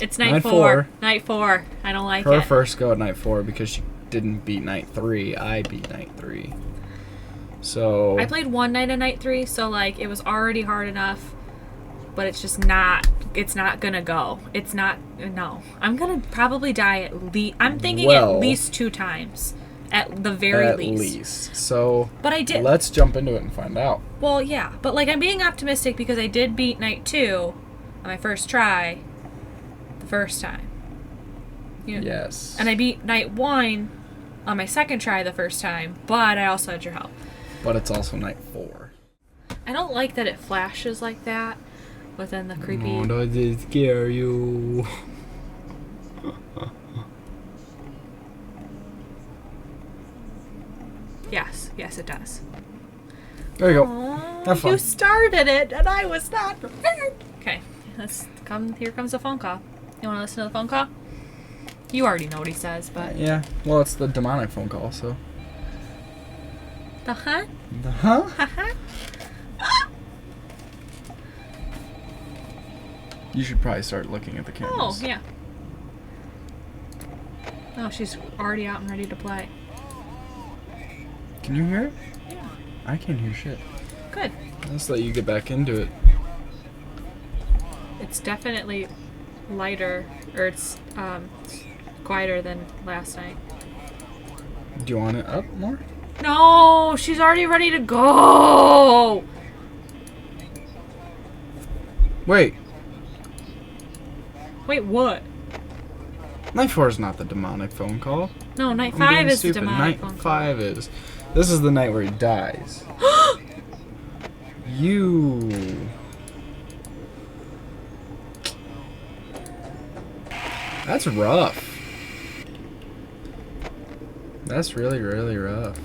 It's night 4. Night 4. I don't like Her it. first go at night 4 because she didn't beat night 3. I beat night 3. So I played one night of night 3, so like it was already hard enough, but it's just not. It's not gonna go. It's not. No, I'm gonna probably die at least. I'm thinking at least 2 times, at the very least. So, but I did. Let's jump into it and find out. Well, yeah, but like I'm being optimistic because I did beat night 2 on my first try, the first time. Yes. And I beat night 1 on my second try the first time, but I also had your help. But it's also night 4. I don't like that it flashes like that within the creepy... Oh, does it scare you? Yes, it does. There you go. Aww, Have fun. you started it, and I was not prepared. Okay, here comes the phone call. You want to listen to the phone call? You already know what he says, but... Yeah, well, it's the demonic phone call, so... Uh-huh? Uh-huh? Uh-huh? You should probably start looking at the cameras. Oh, yeah. Oh, she's already out and ready to play. Can you hear it? Yeah. I can't hear shit. Good. Let's let you get back into it. It's definitely lighter, or it's quieter than last night. Do you want it up more? No, she's already ready to go. Wait. Wait, what? Night 4 is not the demonic phone call. No, night I'm 5 being is the stupid. demonic phone Night call. 5 is. This is the night where he dies. You. That's rough. That's really, really rough.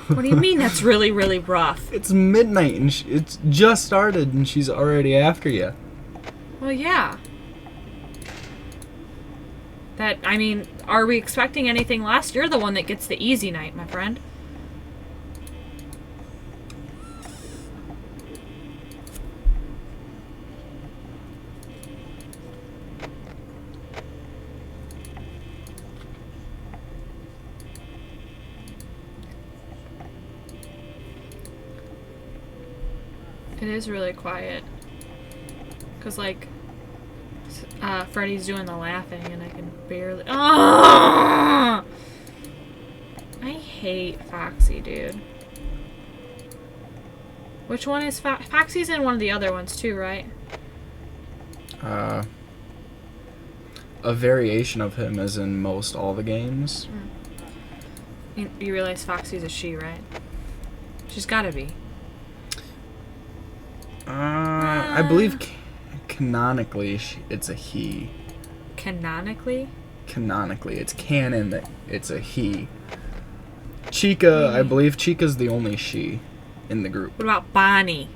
What do you mean that's really, really rough? It's midnight and it's just started and she's already after you. Well, yeah. I mean, are we expecting anything less? You're the one that gets the easy night, my friend. It is really quiet. Because, like, Freddy's doing the laughing and I can barely... Oh! I hate Foxy, dude. Which one is Foxy's in one of the other ones too, right? A variation of him is in most all the games. You realize Foxy's a she, right? She's gotta be. I believe canonically it's a he. Canonically? Canonically, it's canon that it's a he. Chica, I believe Chica's the only she in the group. What about Bonnie?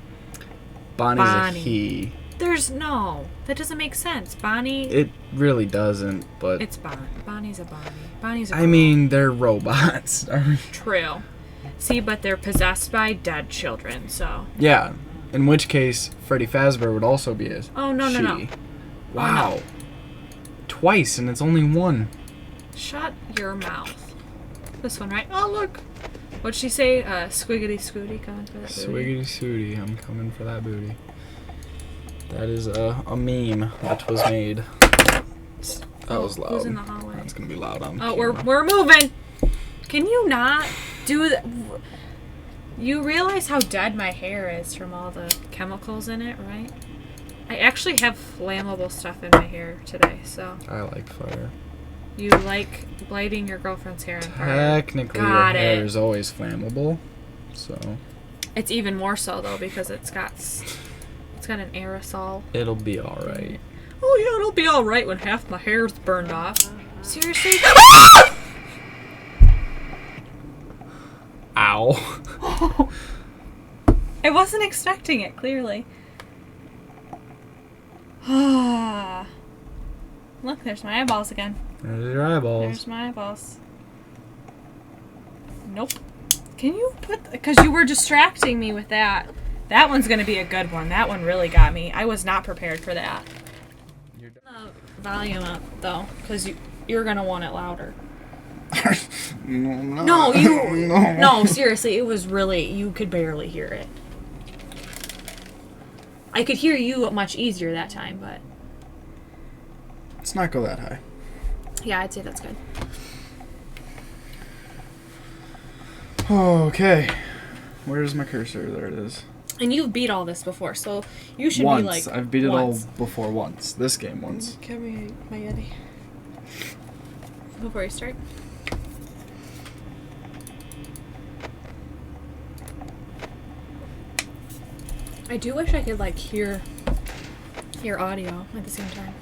Bonnie's a he. There's no. That doesn't make sense. Bonnie. It really doesn't, but It's Bonnie. Bonnie's a Bonnie. Bonnie's a girl. I mean, they're robots. True. See, but they're possessed by dead children, so. Yeah. In which case, Freddy Fazbear would also be a Oh, no, she. no. Wow. Oh, no. Twice, and it's only one. Shut your mouth. This one, right? Oh, look. What'd she say? Squiggity scooty coming for that booty. Swiggity swooty, I'm coming for that booty. That is a meme that was made. That was loud. Who's in the hallway? That's gonna be loud on Oh, camera. we're moving. Can you not do that? You realize how dead my hair is from all the chemicals in it, right? I actually have flammable stuff in my hair today, so. I like fire. You like lighting your girlfriend's hair on fire. Technically, Got your hair it. is always flammable, so It's even more so though because it's got an aerosol. it'll be all right. Oh yeah, it'll be all right when half my hair's burned off. Seriously? Ow! I wasn't expecting it. Clearly. Look, there's my eyeballs again. There's your eyeballs. There's my eyeballs. Nope. Can you put... Because you were distracting me with that. That one's going to be a good one. That one really got me. I was not prepared for that. Volume up, though, because you're going to want it louder. No, No, seriously, it was really... You could barely hear it. I could hear you much easier that time, but... Let's not go that high. Yeah, I'd say that's good. Okay. Where's my cursor? There it is. And you've beat all this before, so you should once. be like... I've beat it all before once. This game once. Give me my Yeti. Before you start. I do wish I could, like, hear your audio at the same time.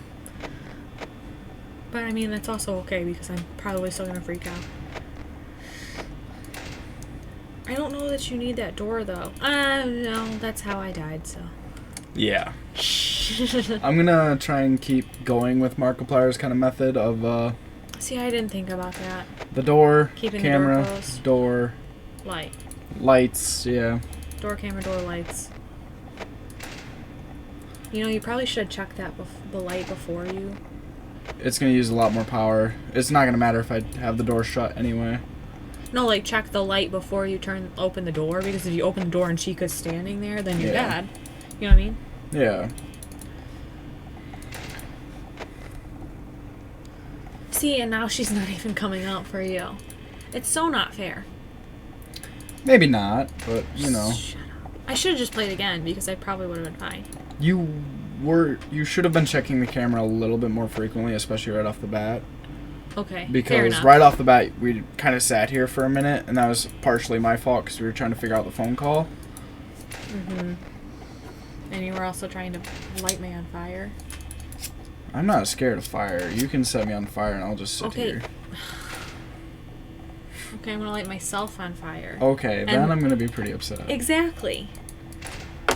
But, I mean, that's also okay because I'm probably still going to freak out. I don't know that you need that door, though. No, that's how I died, so. Yeah. I'm going to try and keep going with Markiplier's kind of method of, See, I didn't think about that. The door, Keeping camera, the door closed. door, Light. lights, yeah. Door, camera, door, lights. You know, you probably should check that the light before you. It's going to use a lot more power. It's not going to matter if I have the door shut anyway. No, like, check the light before you open the door, because if you open the door and Chica's standing there, then you're dead. You know what I mean? Yeah. See, and now she's not even coming out for you. It's so not fair. Maybe not, but, you know. Shut up. I should have just played again, because I probably would have been fine. You should have been checking the camera a little bit more frequently, especially right off the bat. Okay, because right off the bat, we kind of sat here for a minute, and that was partially my fault because we were trying to figure out the phone call. Mm-hmm. And you were also trying to light me on fire. I'm not scared of fire. You can set me on fire, and I'll just sit here. Okay, I'm going to light myself on fire. Okay, then I'm going to be pretty upset. Exactly.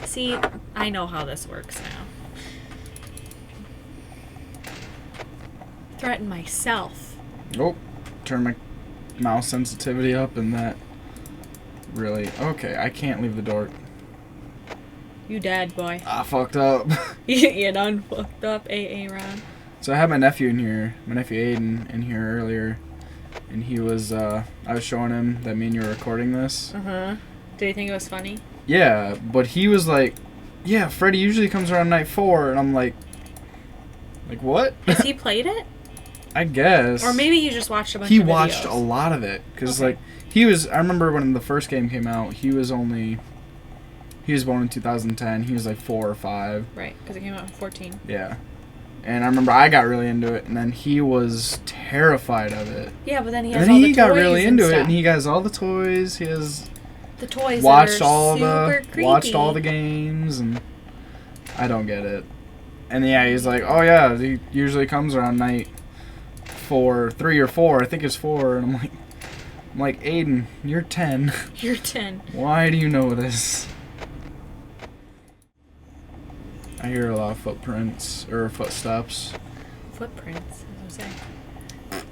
See, I know how this works now. Threaten myself. Oh, turn my mouse sensitivity up, and that really... Okay, I can't leave the door. You dead, boy. I fucked up. You done fucked up, Ron. So I had my nephew in here, my nephew Aiden, in here earlier, and he was, I was showing him that me and you were recording this. Uh-huh. Did you think it was funny? Yeah, but he was like, yeah, Freddy usually comes around night 4, and I'm like what? Has he played it? I guess. Or maybe he just watched a bunch of videos. He watched a lot of it, because, like, I remember when the first game came out, he was born in 2010, he was like 4 or 5. Right, because it came out in 14. Yeah. And I remember I got really into it, and then he was terrified of it. Yeah, but then he has and all the toys. And he got really into stuff. it, and he has all the toys, he has... The toys watched that are all super creepy. Watched all the games, and I don't get it. And yeah, he's like, oh yeah, he usually comes around night 3 or 4. I think it's 4, and I'm like, Aiden, you're 10. You're 10. Why do you know this? I hear a lot of footsteps. Footprints, as I'm saying.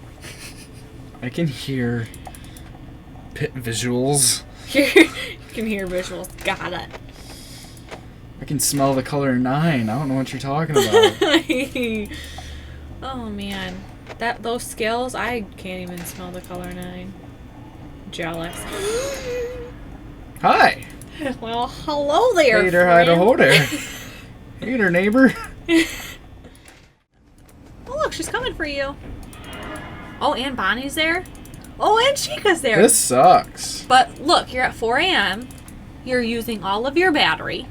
I can hear pit visuals. You can hear visuals. Got it. I can smell the color 9. I don't know what you're talking about. Oh man, those skills, I can't even smell the color 9. Jealous. Hi. Well, hello there. Hey there, hi to ho there. Hey there, neighbor. Oh look, she's coming for you. Oh, and Bonnie's there. Oh, and Chica's there. This sucks. But look, you're at 4 a.m. You're using all of your battery.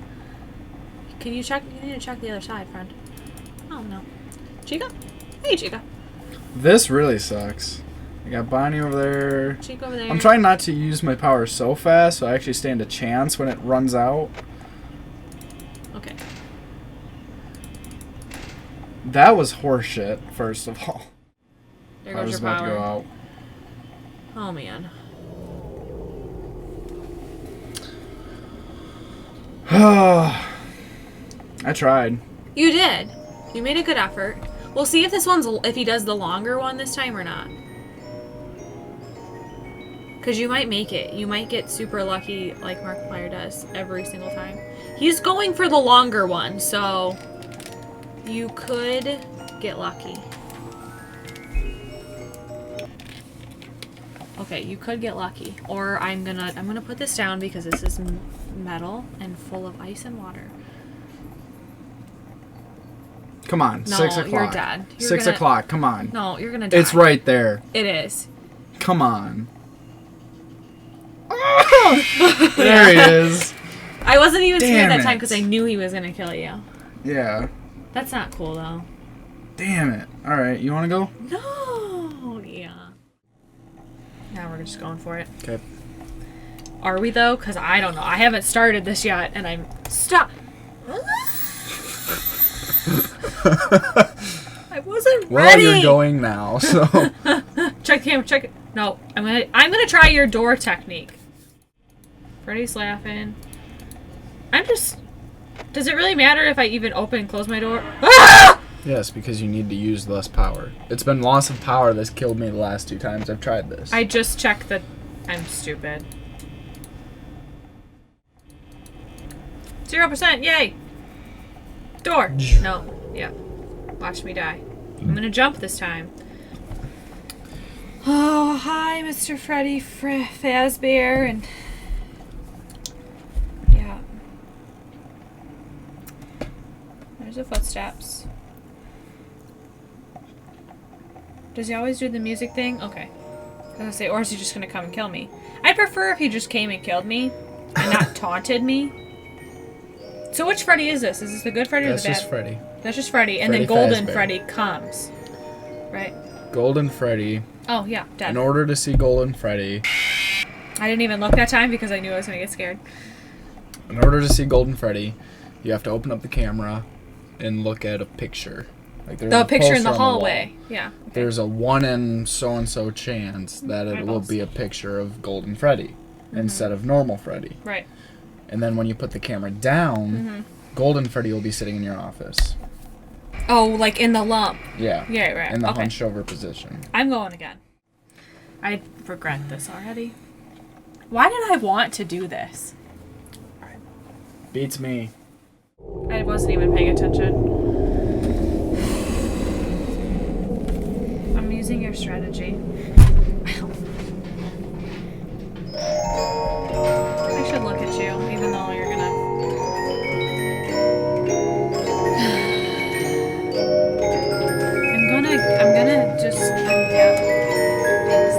Can you check? You need to check the other side, friend. Oh, no. Chica? Hey, Chica. This really sucks. I got Bonnie over there. Chica over there. I'm trying not to use my power so fast, so I actually stand a chance when it runs out. Okay. That was horseshit, first of all. There goes I was your about power. to go out. Oh, man. I tried. You did. You made a good effort. We'll see if if he does the longer one this time or not. Because you might make it. You might get super lucky like Markiplier does every single time. He's going for the longer one, so you could get lucky. Okay, you could get lucky, or I'm gonna put this down because this is metal and full of ice and water. Come on, No, 6 o'clock. you're dead. 6 o'clock. Come on. No, you're gonna die. It's right there. It is. Come on. There he is. I wasn't even scared that Damn time it. because I knew he was gonna kill you. Yeah. That's not cool though. Damn it. All right, you want to go? No. Yeah. Now we're just going for it. Okay. Are we though? Because I don't know. I haven't started this yet, and I'm stop. I wasn't Well, ready. you're going now, so. Check the camera. Check it. No, I'm gonna try your door technique. Freddy's laughing. I'm just. Does it really matter if I even open and close my door? Ah! Yes, because you need to use less power. It's been loss of power that's killed me the last 2 times I've tried this. I just checked that. I'm stupid. 0%. Yay. Door. No. Yeah. Watch me die. I'm gonna jump this time. Oh, hi, Mr. Freddy Fazbear, and yeah. There's the footsteps. Does he always do the music thing? Okay. I was gonna say, or is he just gonna come and kill me? I'd prefer if he just came and killed me and not taunted me. So which Freddy is this? Is this the good Freddy or the bad? That's just Freddy. That's just Freddy, and Freddy then Golden Fazbear. Freddy comes. Right. Golden Freddy. Oh, yeah, dead. In order to see Golden Freddy, I didn't even look that time because I knew I was going to get scared. in order to see Golden Freddy, you have to open up the camera and look at a picture. Like there's The a picture in poster the on hallway. wall. Yeah. Okay. There's a 1 in so-and-so chance that it will Eyeballs. be a picture of Golden Freddy instead of normal Freddy. Right. And then when you put the camera down, Golden Freddy will be sitting in your office. Oh, like in the lump. Yeah. Yeah, right. In the Okay. hunched over position. I'm going again. I regret this already. Why did I want to do this? Beats me. I wasn't even paying attention. I'm using your strategy. I should look at you, even though you're gonna. I'm gonna just. Yeah. Thanks.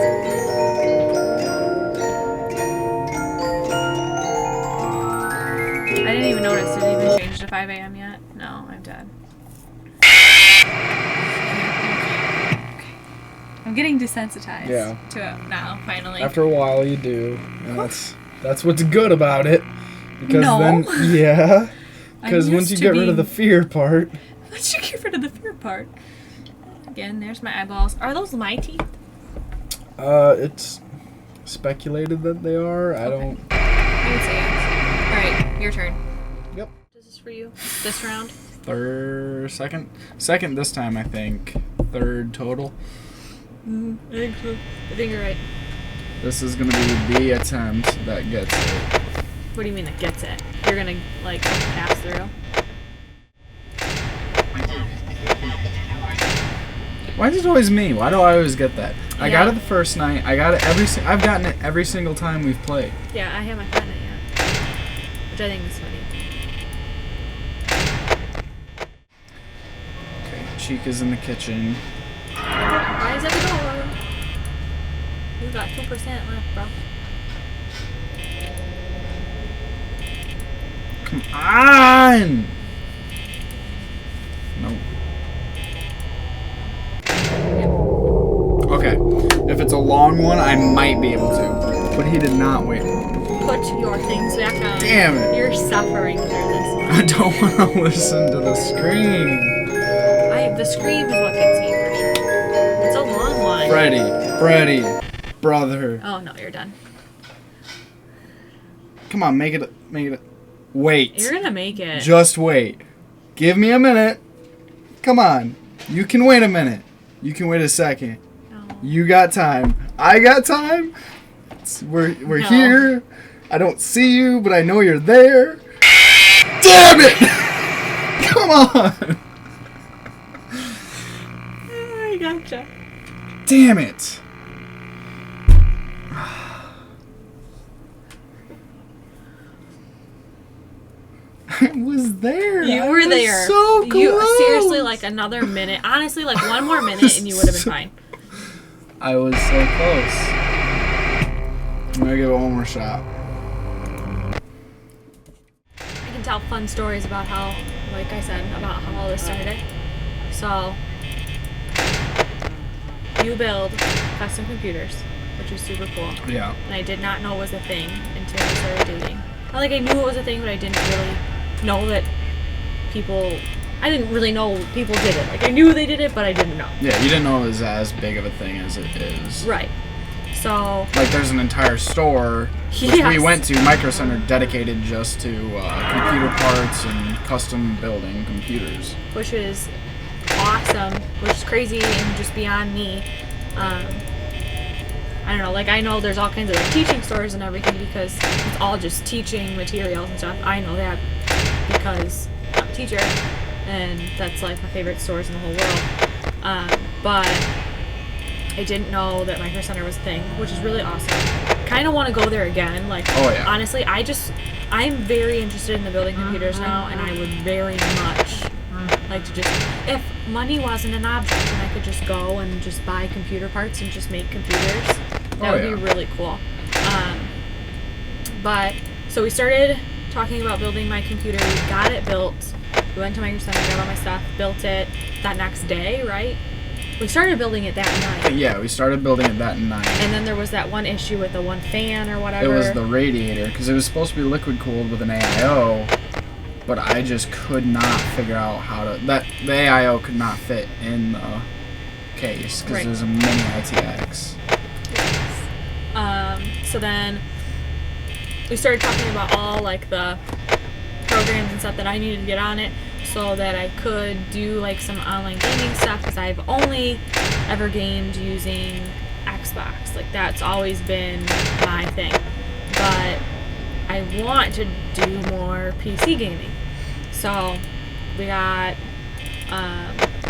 I didn't even notice. Did it even change to 5 a.m. yet? No, I'm dead. Okay. I'm getting desensitized to it now, finally. After a while, you do, and that's what's good about it. Because No. then, yeah. Because I'm once you used get to rid of the being- fear part, Let's just get rid of the fear part. Again, there's my eyeballs. Are those my teeth? it's speculated that they are. I don't. I would say yes. Alright, your turn. Yep. Is this for you? This round? Second this time, I think. Third total. I think so. I think you're right. This is gonna be the attempt that gets it. What do you mean that gets it? You're gonna, like, pass through? Why is it always me? Why do I always get that? I Yeah. got it the first night. I got it I've gotten it every single time we've played. Yeah, I haven't gotten it yet. Which I think is funny. Okay, Chica's in the kitchen. Why is it the door? You got 2% left, bro. Come on! Nope. Okay, if it's a long one, I might be able to. But he did not wait long. Put your things back on. Damn it. You're suffering through this one. I don't want to listen to the scream. The scream is what gets me for sure. It's a long one. Freddy, brother. Oh no, you're done. Come on, make it. Wait. You're gonna make it. Just wait. Give me a minute. Come on. You can wait a minute. You can wait a second. No. You got time. I got time. We're No. here. I don't see you, but I know you're there. Damn it! Come on! I gotcha. Damn it! I was there. You were there. So close. You seriously, like another minute. Honestly, like one more minute, and you would have been fine. I was so close. I'm gonna give it one more shot. I can tell fun stories about how, like I said, about how all this started. So, you build custom computers, which is super cool. Yeah. And I did not know it was a thing until we started dating. Not like I knew it was a thing, but I didn't really know that people... I didn't really know people did it. Like, I knew they did it, but I didn't know. Yeah, you didn't know it was as big of a thing as it is. Right. So... Like, there's an entire store, which we went to, Micro Center, dedicated just to computer parts and custom building computers. Which is awesome, which is crazy and just beyond me. I don't know, like I know there's all kinds of like teaching stores and everything because it's all just teaching materials and stuff. I know that because I'm a teacher and that's like my favorite stores in the whole world. But I didn't know that Micro Center was a thing, which is really awesome. Kind of want to go there again. Like, oh, yeah. Honestly, I'm very interested in the building computers now, and I would very much like to just, if money wasn't an object and I could just go and just buy computer parts and just make computers, that would be really cool. But, so we started talking about building my computer, we got it built, we went to Micro Center, got all my stuff, built it that next day, right? We started building it that night. Yeah, we started building it that night. And then there was that one issue with the one fan or whatever. It was the radiator, because it was supposed to be liquid cooled with an AIO, but I just could not figure out how to... the AIO could not fit in the case, because it was a mini ITX. Yes. So then we started talking about all like the programs and stuff that I needed to get on it so that I could do like some online gaming stuff, because I've only ever gamed using Xbox. Like that's always been my thing. But I want to do more PC gaming. So we got,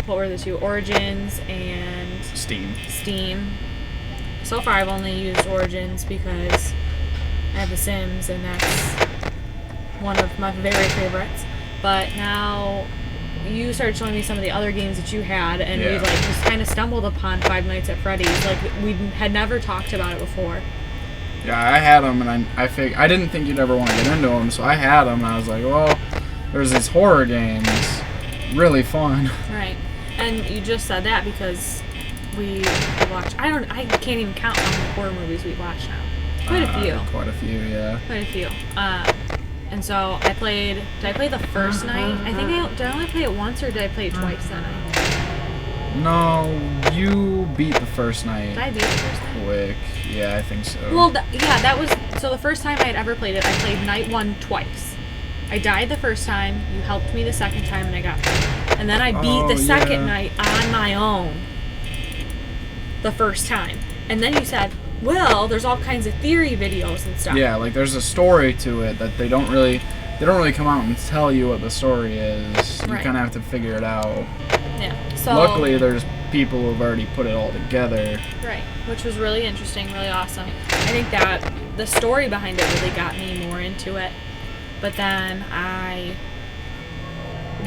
what were the two? Origins and Steam. So far I've only used Origins because I have The Sims and that's one of my very favorites. But now you started showing me some of the other games that you had, and we like just kind of stumbled upon Five Nights at Freddy's. Like we had never talked about it before. Yeah, I had them, and I didn't think you'd ever want to get into them, so I had them, and I was like, well, there's these horror games, really fun. Right, and you just said that because we watched. I can't even count how many horror movies we've watched now. Quite a few. Quite a few, yeah. Quite a few. And so I played. Did I play the first night? I think did I only play it once, or did I play it twice that night? No, you beat the first night. Did I beat the first night? Quick. Yeah, I think so. Well, yeah, that was... So the first time I had ever played it, I played night one twice. I died the first time, you helped me the second time, and I got through. And then I beat the second night on my own the first time. And then you said, well, there's all kinds of theory videos and stuff. Yeah, like there's a story to it that they don't really come out and tell you what the story is. You kind of have to figure it out. Yeah. So luckily, there's people who've already put it all together. Right, which was really interesting, really awesome. I think that the story behind it really got me more into it. But then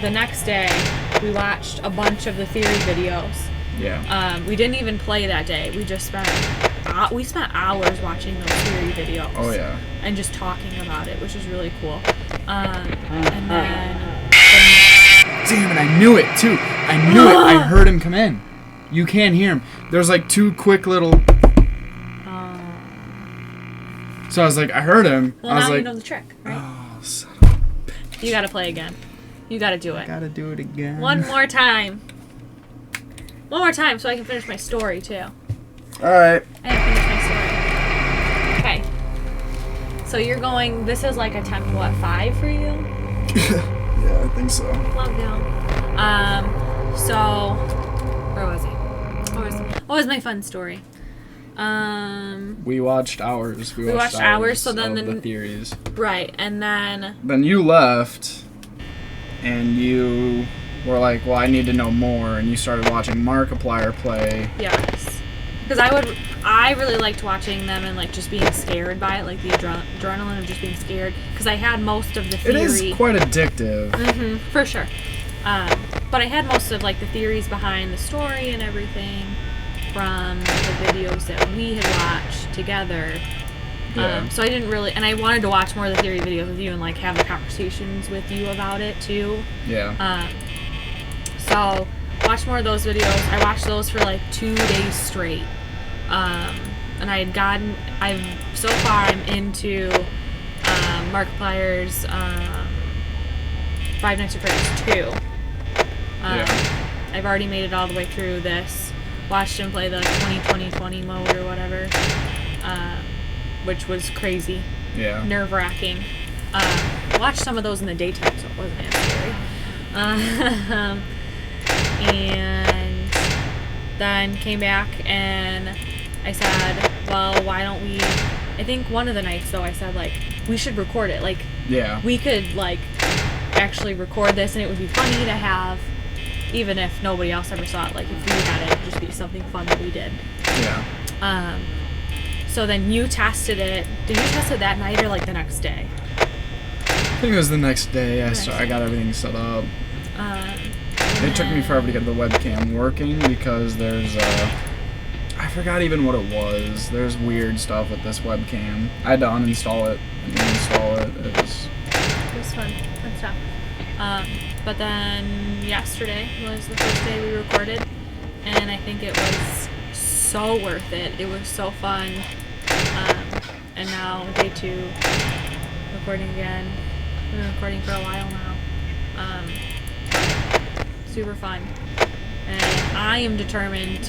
the next day, we watched a bunch of the theory videos. Yeah. We didn't even play that day. We just spent hours watching those theory videos. Oh yeah. And just talking about it, which is really cool. And then damn it! I knew it too. I knew it. I heard him come in. You can't hear him. There's like two quick little. So I was like, I heard him. Well, I was now like, you know the trick, right? Oh, son of a bitch. You gotta play again. You gotta do it. I gotta do it again. One more time. One more time so I can finish my story, too. Alright. I have to finish my story. Okay. So you're going... This is like attempt, what, 5 for you? Yeah, I think so. Love you. So... Where was I? What was my fun story? We watched hours. We watched hours, so then the theories. Right, and then... Then you left... and you were like, well, I need to know more, and you started watching Markiplier play. Yes. Because I really liked watching them and like just being scared by it, like the adrenaline of just being scared. Because I had most of the theory. It is quite addictive. Mm-hmm, for sure. But I had most of like the theories behind the story and everything from the videos that we had watched together. Yeah. So I didn't really, and I wanted to watch more of the theory videos with you and like have the conversations with you about it too. Yeah. So watched more of those videos. I watched those for like 2 days straight. And so far I'm into Markiplier's Five Nights at Freddy's 2. Yeah. I've already made it all the way through this. Watched him play the 20-20-20 mode or whatever, which was crazy. Yeah. Nerve-wracking. Watched some of those in the daytime, so it wasn't as scary. And then came back and I said, well, why don't we... I think one of the nights, though, I said, like, we should record it. Like, Yeah. we could, like, actually record this, and it would be funny to have, even if nobody else ever saw it. Like, if we had it, it'd just be something fun that we did. Yeah. So then you tested it. Did you test it that night or, like, the next day? I think it was the next day. I got everything set up. It took me forever to get the webcam working because there's I forgot even what it was. There's weird stuff with this webcam. I had to uninstall it and reinstall it. It was fun stuff. But then yesterday was the first day we recorded, and I think it was so worth it. It was so fun. And now day 2, recording again. We've been recording for a while now. Super fun. And I am determined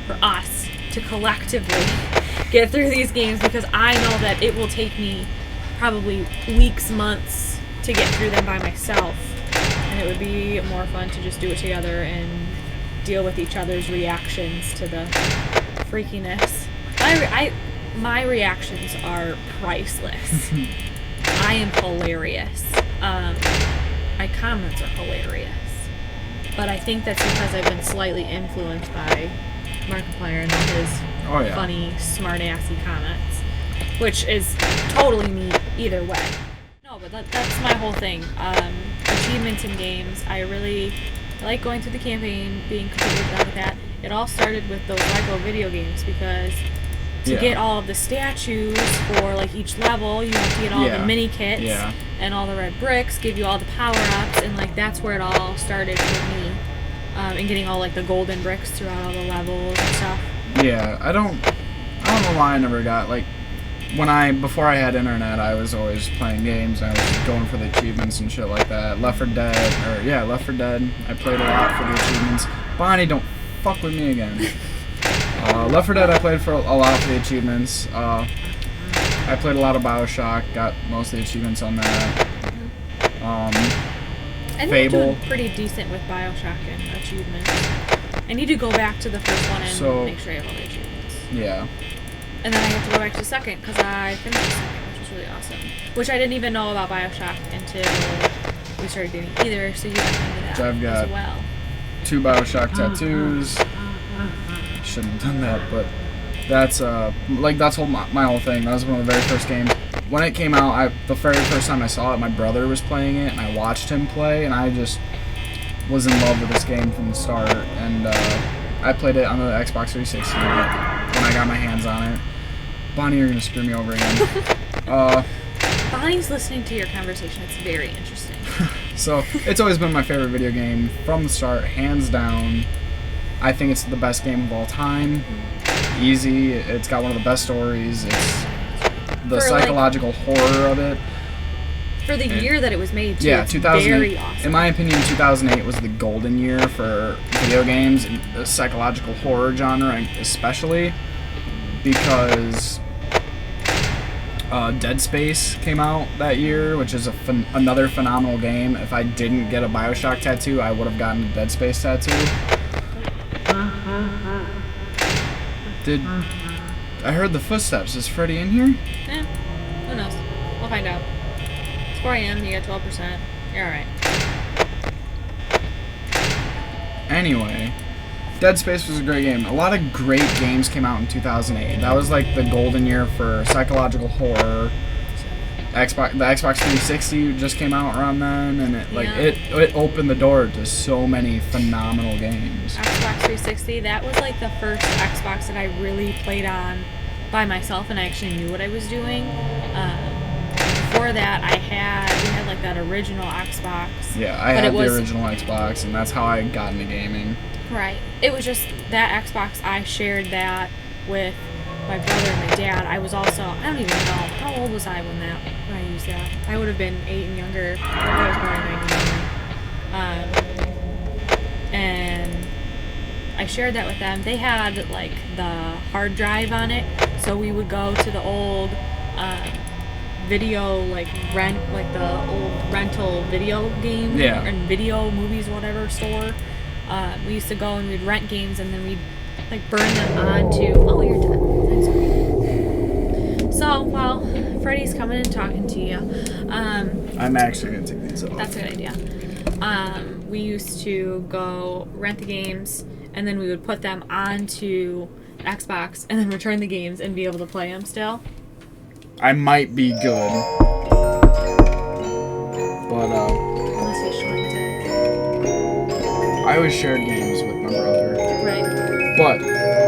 for us to collectively get through these games because I know that it will take me probably weeks, months to get through them by myself. And it would be more fun to just do it together and deal with each other's reactions to the freakiness. My reactions are priceless. I am hilarious. My comments are hilarious. But I think that's because I've been slightly influenced by Markiplier and all his funny, smart-assy comments, which is totally me either way. No, but that's my whole thing. Achievements in games. I like going through the campaign, being completely done with that. It all started with those Lego video games because to get all of the statues for like each level, you have to get all the mini kits and all the red bricks, give you all the power-ups, and like that's where it all started for me. And getting all like the golden bricks throughout all the levels and stuff. Yeah, I don't know why I never got like before I had internet, I was always playing games. I was going for the achievements and shit like that. Left 4 Dead. I played a lot for the achievements. Bonnie, don't fuck with me again. Left 4 Dead, I played for a lot for the achievements. I played a lot of BioShock, got most of the achievements on that. I think Fable. I'm doing pretty decent with BioShock and achievements. I need to go back to the first one and make sure I have all the achievements. Yeah. And then I have to go back to the second because I finished the second, which was really awesome. Which I didn't even know about BioShock until we started doing either, so you got into that I've got as well. 2 BioShock tattoos. Shouldn't have done that, but that's my whole thing. That was one of the very first games. When it came out, the very first time I saw it, my brother was playing it, and I watched him play, and I just was in love with this game from the start. And I played it on the Xbox 360 when I got my hands on it. Bonnie, you're gonna screw me over again. Bonnie's listening to your conversation. It's very interesting. So it's always been my favorite video game from the start, hands down. I think it's the best game of all time. Easy. It's got one of the best stories. It's the psychological horror of it. For the year that it was made, too. Yeah, it's 2008. Very awesome. In my opinion, 2008 was the golden year for video games, the psychological horror genre, especially because Dead Space came out that year, which is another phenomenal game. If I didn't get a BioShock tattoo, I would have gotten a Dead Space tattoo. I heard the footsteps. Is Freddy in here? Who knows? We'll find out. It's 4 a.m. You got 12%. You're alright. Anyway, Dead Space was a great game. A lot of great games came out in 2008. That was like the golden year for psychological horror. The Xbox 360 just came out around then, and it opened the door to so many phenomenal games. Xbox 360, that was like the first Xbox that I really played on by myself, and I actually knew what I was doing. Before that, we had like that original Xbox. Yeah, I had the original Xbox, and that's how I got into gaming. Right. It was just that Xbox, I shared that with my brother and my dad. I was also, I don't even know, how old was I when I used that? I would have been 8 and younger. I was born in 99. And I shared that with them. They had like the hard drive on it, so we would go to the old video, like the old rental video game and video movies, whatever store. We used to go and we'd rent games, and then we'd like burn them onto. Oh, you're dead. I'm sorry. So while Freddy's coming and talking to you, I'm actually gonna take these off. That's a good idea. We used to go rent the games, and then we would put them onto Xbox, and then return the games and be able to play them still. I might be good, but unless he's short of I always shared games with my brother. Right. But,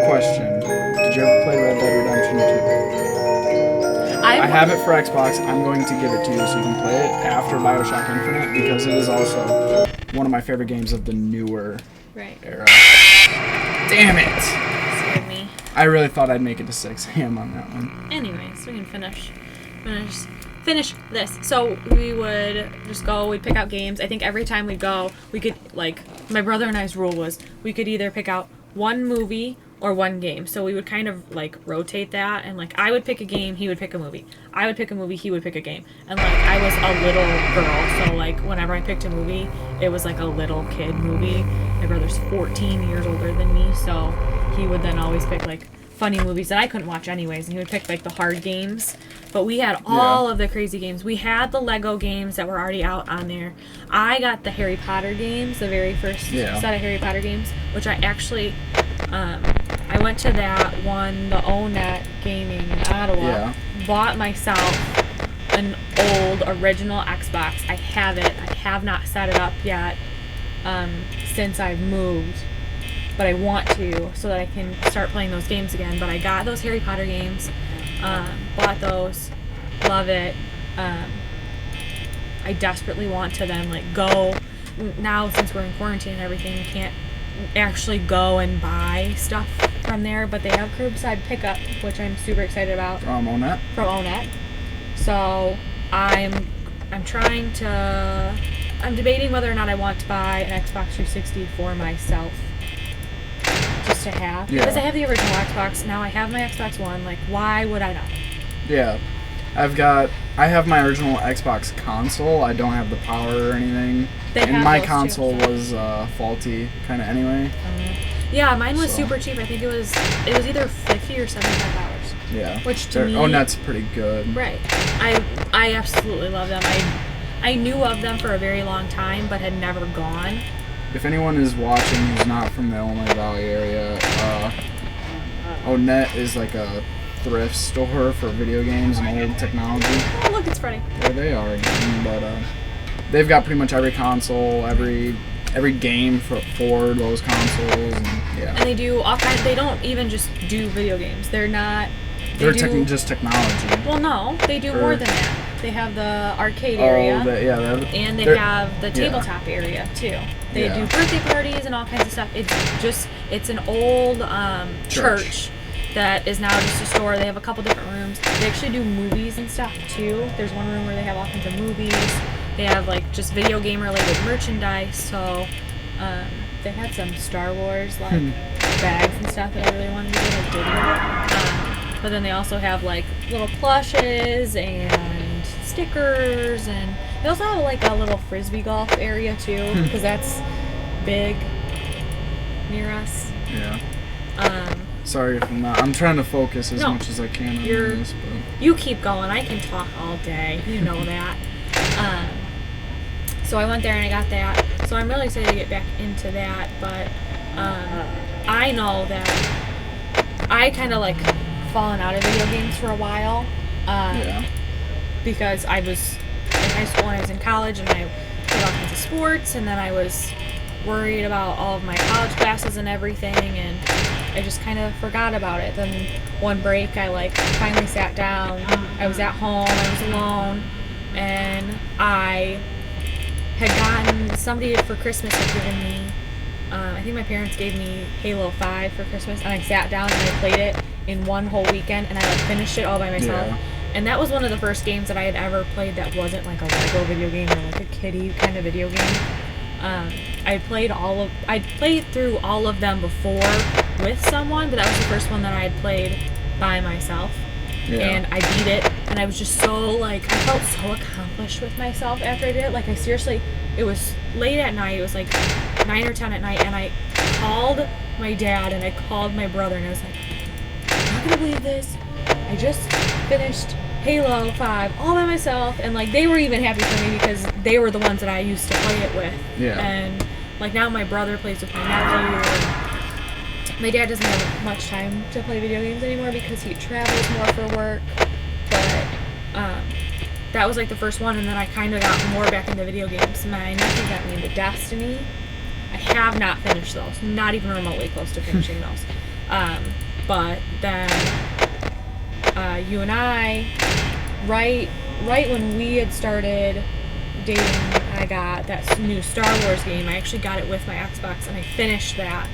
question, did you ever play Red Dead Redemption 2? I have it for Xbox. I'm going to give it to you so you can play it after BioShock Infinite, because it is also one of my favorite games of the newer era. Damn it! Scared me. I really thought I'd make it to 6 a.m. on that one. Anyways, we can finish this. So we would just go, we'd pick out games. I think every time we'd go, we could, like, my brother and I's rule was we could either pick out one movie or one game. So we would kind of, like, rotate that. And, like, I would pick a game, he would pick a movie. I would pick a movie, he would pick a game. And, like, I was a little girl. So, like, whenever I picked a movie, it was, like, a little kid movie. My brother's 14 years older than me. So he would then always pick, like, funny movies that I couldn't watch anyways, and he would pick like the hard games. But we had all of the crazy games. We had the Lego games that were already out on there. I got the Harry Potter games, the very first set of Harry Potter games, which I actually I went to that one, the ONET Gaming in Ottawa, bought myself an old original Xbox. I have it. I have not set it up yet since I've moved. But I want to, so that I can start playing those games again. But I got those Harry Potter games, bought those, love it. I desperately want to then like go, now since we're in quarantine and everything, we can't actually go and buy stuff from there, but they have curbside pickup, which I'm super excited about. From ONET? From ONET. So I'm debating whether or not I want to buy an Xbox 360 for myself. Just to have. Because I have the original Xbox. Now I have my Xbox One. Like, why would I not? Yeah. I have my original Xbox console. I don't have the power or anything. And my console was faulty kind of anyway. Yeah, mine was super cheap. I think it was either $50 or $75. Yeah. Which to me, ONET's pretty good. Right. I absolutely love them. I knew of them for a very long time, but had never gone. If anyone is watching who's not from the Illinois Valley area, ONET is like a thrift store for video games and old technology. Oh, look, it's Freddy. There they are again, but they've got pretty much every console, every game for those consoles, and And they do all kinds. They don't even just do video games. They're not. They're just technology. Well, no, they do more than that. They have the arcade area, and they have the tabletop area too. They do birthday parties and all kinds of stuff. It's an old church that is now just a store. They have a couple different rooms. They actually do movies and stuff too. There's one room where they have all kinds of movies. They have like just video game related merchandise. So they had some Star Wars like bags and stuff that I really wanted to get. I didn't. But then they also have like little plushes and stickers, and they also have like a little frisbee golf area too, because that's big near us. Yeah. Sorry if I'm trying to focus as much as I can on this, but you keep going. I can talk all day. You know that. So I went there and I got that. So I'm really excited to get back into that, but I know that I kind of like fallen out of video games for a while. Because I was in high school and I was in college and I did all kinds of sports, and then I was worried about all of my college classes and everything, and I just kind of forgot about it. Then one break I like finally sat down. I was at home, I was alone, and I had gotten, somebody for Christmas had given me, I think my parents gave me Halo 5 for Christmas, and I sat down and I played it in one whole weekend, and I like finished it all by myself. Yeah. And that was one of the first games that I had ever played that wasn't like a Lego video game or like a kiddie kind of video game. I played through all of them before with someone, but that was the first one that I had played by myself. Yeah. And I beat it, and I was just so like, I felt so accomplished with myself after I did it. Like, I seriously, it was late at night, it was like 9 or 10 at night, and I called my dad and I called my brother, and I was like, I'm not gonna believe this. I just finished Halo 5 all by myself, and like they were even happy for me because they were the ones that I used to play it with. Yeah. And like now my brother plays with my nephew, and my dad doesn't have much time to play video games anymore because he travels more for work. But that was like the first one, and then I kind of got more back into video games. My nephew got me into Destiny. I have not finished those, not even remotely close to finishing those. But then you and I, right when we had started dating, I got that new Star Wars game. I actually got it with my Xbox, and I finished that.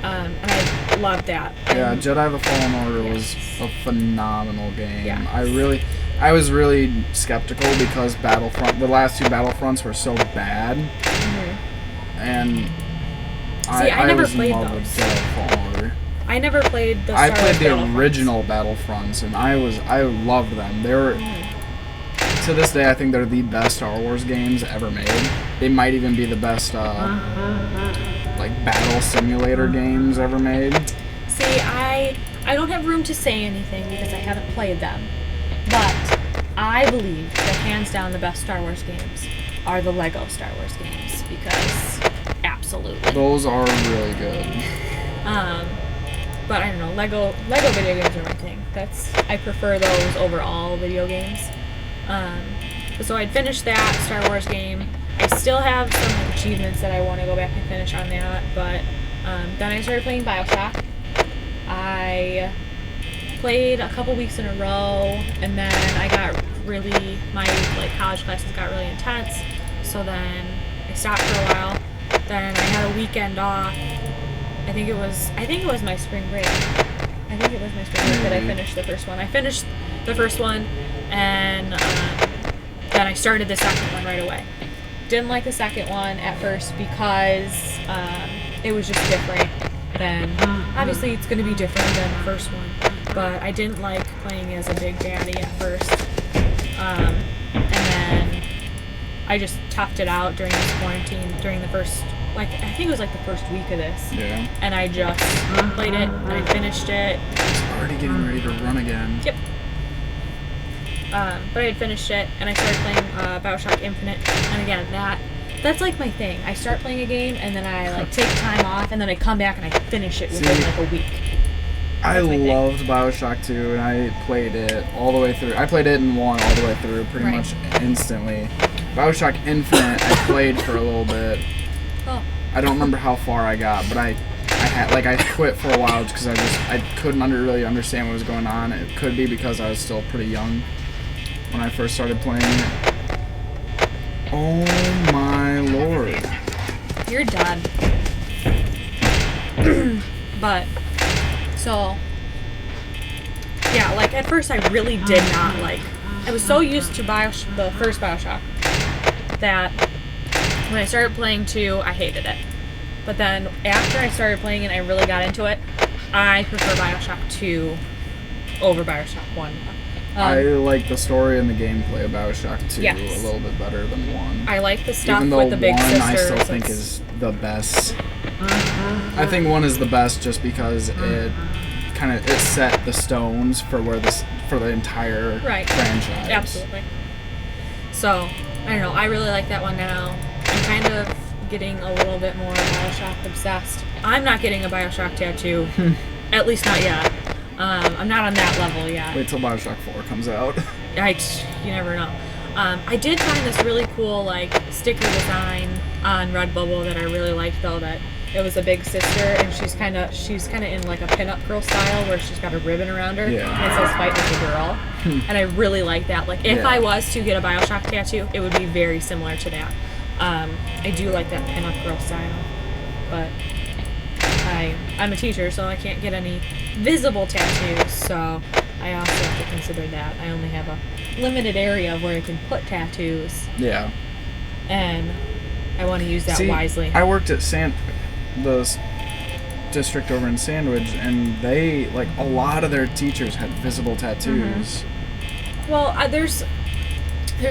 And I loved that. Yeah, Jedi the Fallen Order was a phenomenal game. Yeah. I was really skeptical because the last two Battlefronts were so bad. Mm-hmm. And I never was played in love those. with Jedi the Fallen Order. I never played the I Star played Wars the original Battlefronts, and I loved them. They were, to this day, I think they're the best Star Wars games ever made. They might even be the best like battle simulator games ever made. See, I don't have room to say anything because I haven't played them, but I believe that hands down the best Star Wars games are the Lego Star Wars games, because absolutely those are really good. But I don't know, Lego video games are my thing. I prefer those over all video games. So I'd finished that Star Wars game. I still have some achievements that I want to go back and finish on that, but then I started playing BioShock. I played a couple weeks in a row, and then I got really, my like college classes got really intense, so then I stopped for a while. Then I had a weekend off. I think it was my spring break. That I finished the first one. I finished the first one, and then I started the second one right away. Didn't like the second one at first because it was just different than, obviously it's going to be different than the first one, but I didn't like playing as a big daddy at first. And then I just toughed it out during this quarantine, during the first, like, I think it was like the first week of this. Yeah. And I just played it, and I finished it. It's already getting ready to run again. Yep. But I had finished it, and I started playing BioShock Infinite. And again, that's like my thing. I start playing a game, and then I like take time off, and then I come back and I finish it within like a week. I loved BioShock 2, and I played it all the way through. I played it in 1 all the way through pretty much instantly. BioShock Infinite, I played for a little bit. Oh. I don't remember how far I got, but I quit for a while because I couldn't really understand what was going on. It could be because I was still pretty young when I first started playing it. Oh my lord. You're done. But, so, yeah, like, at first I really did not like, I was so used to the first BioShock that when I started playing 2, I hated it. But then, after I started playing it and I really got into it, I prefer BioShock 2 over BioShock 1. I like the story and the gameplay of BioShock 2 yes. a little bit better than 1. I like the stuff even though with the big 1 sisters. I still think is the best. I think 1 is the best just because it set the stones for the entire franchise. Absolutely. So, I don't know, I really like that one now. I'm kind of getting a little bit more Bioshock obsessed. I'm not getting a Bioshock tattoo, at least not yet. I'm not on that level yet. Wait till Bioshock 4 comes out. You never know. I did find this really cool like sticker design on Redbubble that I really liked though. That it was a big sister, and she's kind of in like a pinup girl style where she's got a ribbon around her, Yeah. and it says "Fight like a girl," and I really like that. Like if I was to get a Bioshock tattoo, it would be very similar to that. I do like that pinup girl style, but I'm a teacher, so I can't get any visible tattoos, so I also have to consider that. I only have a limited area of where I can put tattoos. Yeah. And I want to use that wisely. I worked at the district over in Sandwich, and they, like, a lot of their teachers had visible tattoos. Well, there's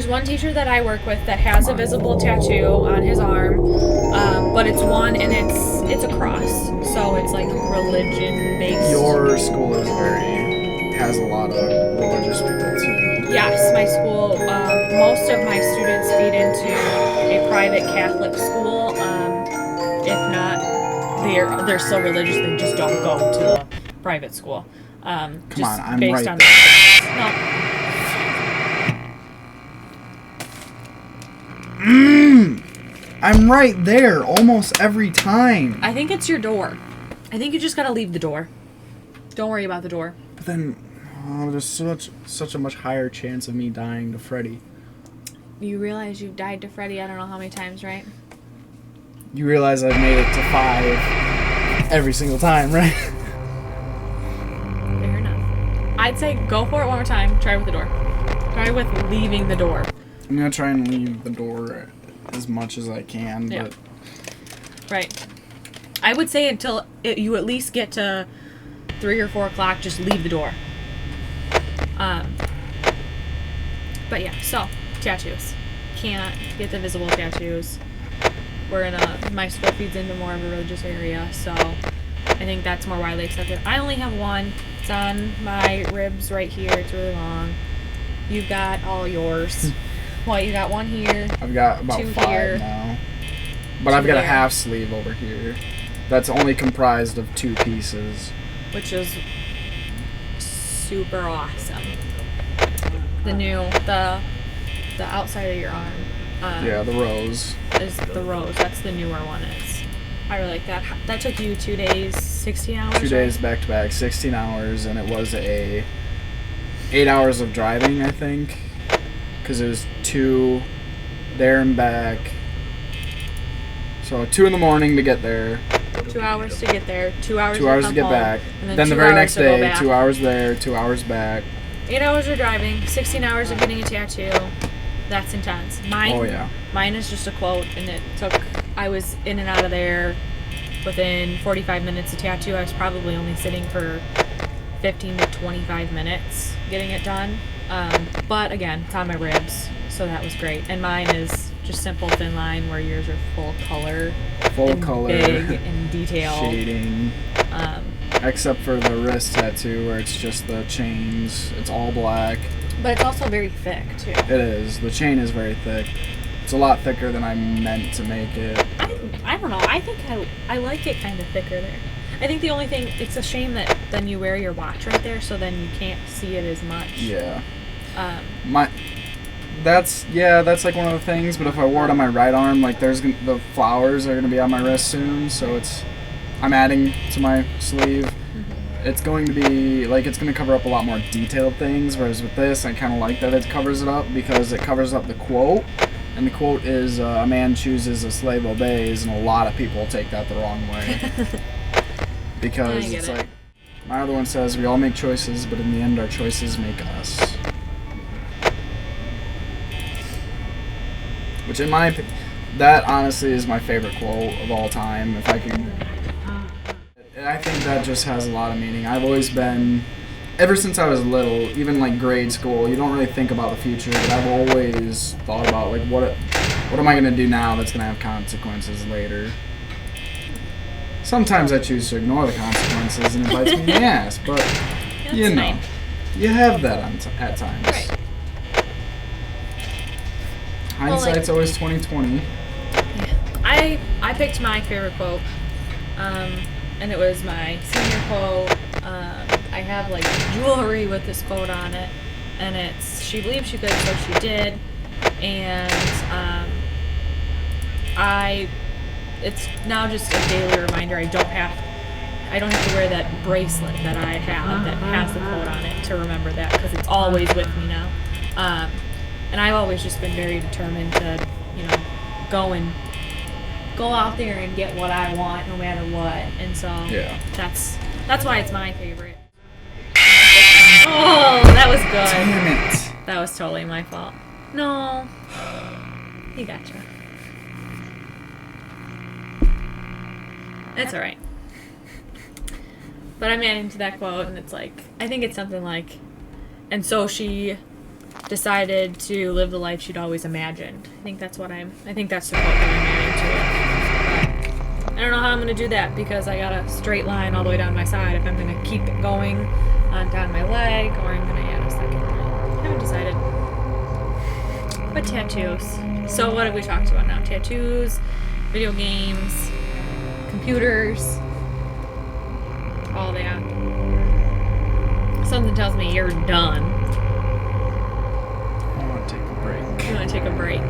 one teacher that I work with that has a visible tattoo on his arm, but it's one, and it's a cross, so it's like religion based. Your school has a lot of religious people too. Yes, my school. Most of my students feed into a private Catholic school. If not, they're so religious they just don't go to the private school. Come just on, I'm based right on there. No. I'm right there almost every time. I think it's your door. I think you just gotta leave the door. Don't worry about the door. But then, there's such a much higher chance of me dying to Freddy. You realize you've died to Freddy I don't know how many times, right? You realize I've made it to 5 every single time, right? Fair enough. I'd say go for it one more time. Try with the door. Try with leaving the door. I'm gonna try and leave the door as much as I can, Yeah. but... Right. I would say until you at least get to 3 or 4 o'clock, just leave the door. But yeah, so tattoos. Can't get the visible tattoos. My school feeds into more of a religious area, so I think that's more widely accepted. I only have one. It's on my ribs right here. It's really long. You've got all yours. Well, you got one here. I've got about 2 5 here, now. But 2 I've got a there. half sleeve over here. That's only comprised of 2 pieces. Which is super awesome. The outside of your arm. Yeah, the rose. Is the rose. That's the newer one. I really like that. That took you 2 days, 16 hours? 2 days back to back, 16 hours, and it was 8 hours of driving, I think. Because it was 2 there and back. So 2 in the morning to get there. 2 hours to get there, 2 hours 2 hours to come get home, back. and Then the 2 very hours next to go day, back. 2 hours there, 2 hours back. 8 hours of driving, 16 hours of getting a tattoo. That's intense. Mine is just a quote, and I was in and out of there within 45 minutes of tattoo. I was probably only sitting for 15 to 25 minutes getting it done. But again, it's on my ribs, so that was great. And mine is just simple thin line, where yours are full color. Big and detailed. Shading. Except for the wrist tattoo, where it's just the chains. It's all black. But it's also very thick, too. It is. The chain is very thick. It's a lot thicker than I meant to make it. I don't know. I think I like it kind of thicker there. I think the only thing, it's a shame that then you wear your watch right there, so then you can't see it as much. Yeah. That's like one of the things, but if I wore it on my right arm, like the flowers are going to be on my wrist soon, so I'm adding to my sleeve. It's going to be, like, it's going to cover up a lot more detailed things, whereas with this, I kind of like that it covers it up, because it covers up the quote, and the quote is, a man chooses, a slave obeys, and a lot of people take that the wrong way. Because it's like, my other one says, we all make choices, but in the end, our choices make us. Which, in my opinion, that honestly is my favorite quote of all time, if I can... I think that just has a lot of meaning. I've always been, ever since I was little, even like grade school, you don't really think about the future, but I've always thought about, like, what am I going to do now that's going to have consequences later? Sometimes I choose to ignore the consequences and it bites me in the ass, but, you know, fine. You have that at times. Right. Hindsight's always 20/20. I picked my favorite quote, and it was my senior quote. I have like jewelry with this quote on it, and it's "She believed she could, so she did," and it's now just a daily reminder. I don't have to wear that bracelet that I have that has the quote on it to remember that, because it's always with me now. And I've always just been very determined to, go out there and get what I want no matter what. And so that's why it's my favorite. Oh, that was good. Damn it. That was totally my fault. No. You gotcha. That's alright. But I'm adding to that quote, and it's like, I think it's something like, and so she decided to live the life she'd always imagined. I think that's the quote that I'm adding to it. But I don't know how I'm going to do that, because I got a straight line all the way down my side. If I'm going to keep it going on down my leg, or I'm going to add a second line. I haven't decided. But tattoos. So what have we talked about now? Tattoos, video games, computers, all that. Something tells me you're done. I want to take a break. You want to take a break?